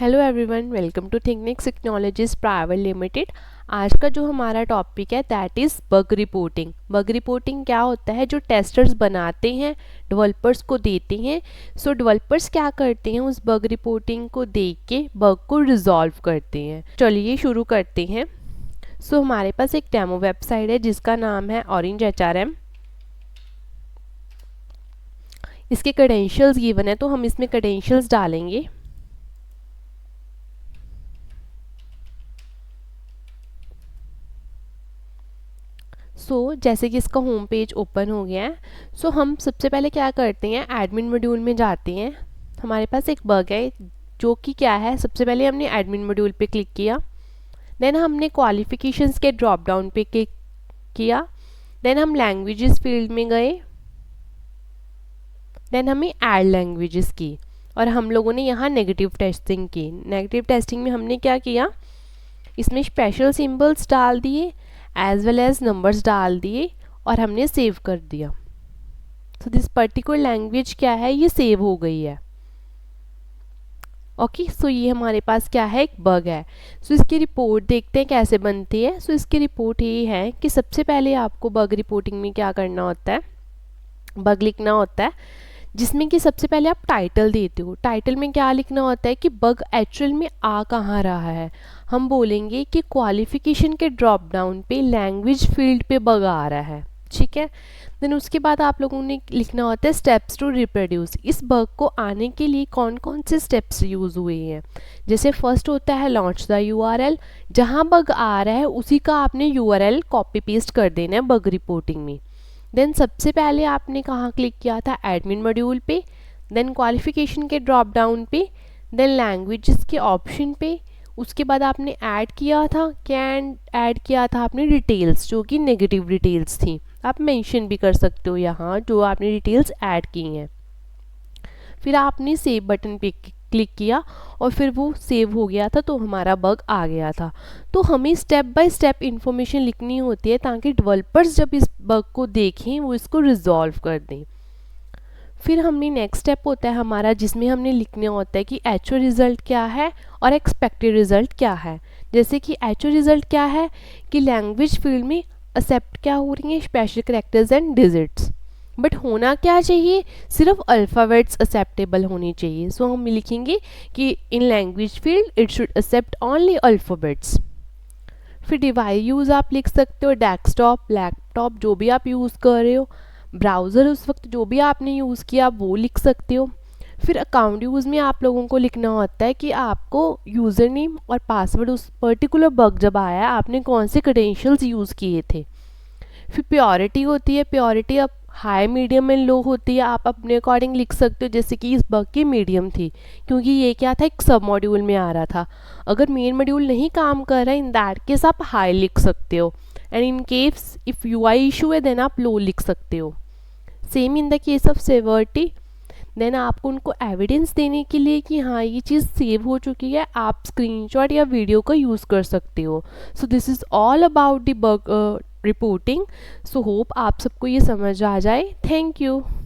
Hello everyone, welcome to Thinknix technologies private limited. आज का जो हमारा टॉपिक है that is bug reporting. Bug reporting क्या होता है? जो टेस्टर्स बनाते हैं डेवलपर्स को देते हैं। सो डेवलपर्स क्या करते हैं, उस बग रिपोर्टिंग को देख के बग को रिजॉल्व करते हैं। चलिए शुरू करते हैं। सो हमारे पास एक डेमो वेबसाइट है जिसका नाम है ऑरेंज HRM। इसके क्रेडेंशियल्स गिवन है तो हम इसमें क्रेडेंशियल्स डालेंगे। जैसे कि इसका होम पेज ओपन हो गया है। हम सबसे पहले क्या करते हैं, एडमिन मॉड्यूल में जाते हैं। हमारे पास एक बग है जो कि क्या है, सबसे पहले हमने एडमिन मॉड्यूल पे क्लिक किया, देन हमने क्वालिफिकेशंस के ड्रॉप डाउन पे क्लिक किया, देन हम लैंग्वेजेस फील्ड में गए, देन हमें ऐड लैंग्वेजेस की और हम लोगों ने यहाँ नेगेटिव टेस्टिंग की। नेगेटिव टेस्टिंग में हमने क्या किया, इसमें स्पेशल सिंबल्स डाल दिए एज वेल एज नंबर्स डाल दिए और हमने सेव कर दिया। दिस पर्टिकुलर लैंग्वेज क्या है, ये सेव हो गई है। ओके, ये हमारे पास क्या है, एक बग है। इसकी रिपोर्ट देखते हैं कैसे बनती है। इसकी रिपोर्ट ये है कि सबसे पहले आपको बग रिपोर्टिंग में क्या करना होता है, बग लिखना होता है, जिसमें कि सबसे पहले आप टाइटल देते हो। टाइटल में क्या लिखना होता है कि बग एक्चुअल में आ कहाँ रहा है। हम बोलेंगे कि क्वालिफिकेशन के ड्रॉप डाउन पे लैंग्वेज फील्ड पे बग आ रहा है, ठीक है। देन उसके बाद आप लोगों ने लिखना होता है स्टेप्स टू रिप्रोड्यूस। इस बग को आने के लिए कौन कौन से स्टेप्स यूज़ हुए हैं। जैसे फर्स्ट होता है लॉन्च द URL। जहाँ बग आ रहा है उसी का आपने URL कॉपी पेस्ट कर देना है बग रिपोर्टिंग में। देन सबसे पहले आपने कहाँ क्लिक किया था, एडमिन मॉड्यूल पे, देन क्वालिफिकेशन के ड्रॉप डाउन पे, देन लैंग्वेजेस के ऑप्शन पे। उसके बाद आपने ऐड किया था, क्या ऐड किया था आपने, डिटेल्स, जो कि नेगेटिव डिटेल्स थी। आप मेंशन भी कर सकते हो यहाँ जो आपने डिटेल्स ऐड की हैं। फिर आपने सेव बटन पे क्लिक किया और फिर वो सेव हो गया था, तो हमारा बग आ गया था। तो हमें स्टेप बाय स्टेप इंफॉर्मेशन लिखनी होती है ताकि डेवलपर्स जब इस बग को देखें वो इसको रिजॉल्व कर दें। फिर हमने नेक्स्ट स्टेप होता है हमारा, जिसमें हमने लिखना होता है कि एक्चुअल रिजल्ट क्या है और एक्सपेक्टेड रिजल्ट क्या है। जैसे कि एक्चुअल रिजल्ट क्या है कि लैंग्वेज फील्ड में एक्सेप्ट क्या हो रही हैं, special characters and digits. But होना क्या चाहिए, सिर्फ अल्फ़ाबेट्स एक्सेप्टेबल होनी चाहिए। हम लिखेंगे कि in language field it should accept only alphabets. फिर डिवाइस यूज़ आप लिख सकते हो, डेस्कटॉप, लैपटॉप, जो भी आप यूज़ कर रहे हो। ब्राउज़र उस वक्त जो भी आपने यूज़ किया वो लिख सकते हो। फिर अकाउंट यूज़ में आप लोगों को लिखना होता है कि आपको यूज़र नेम और पासवर्ड, उस पर्टिकुलर बग जब आया आपने कौन से क्रेडेंशियल्स यूज़ किए थे। फिर प्योरिटी होती है, प्योरिटी अब हाई, मीडियम एंड लो होती है, आप अपने अकॉर्डिंग लिख सकते हो। जैसे कि इस बग की मीडियम थी क्योंकि ये क्या था, एक सब मॉड्यूल में आ रहा था। अगर मेन मॉड्यूल नहीं काम कर रहा है, इन दैट केस आप हाई लिख सकते हो, and in case if UI issue है देन आप लो लिख सकते हो। Same in the case of severity, then आपको उनको एविडेंस देने के लिए कि हाँ ये चीज़ सेव हो चुकी है, आप स्क्रीनशॉट या वीडियो का यूज़ कर सकते हो। This is all about the bug reporting. Hope आप सबको ये समझ आ जाए। Thank you.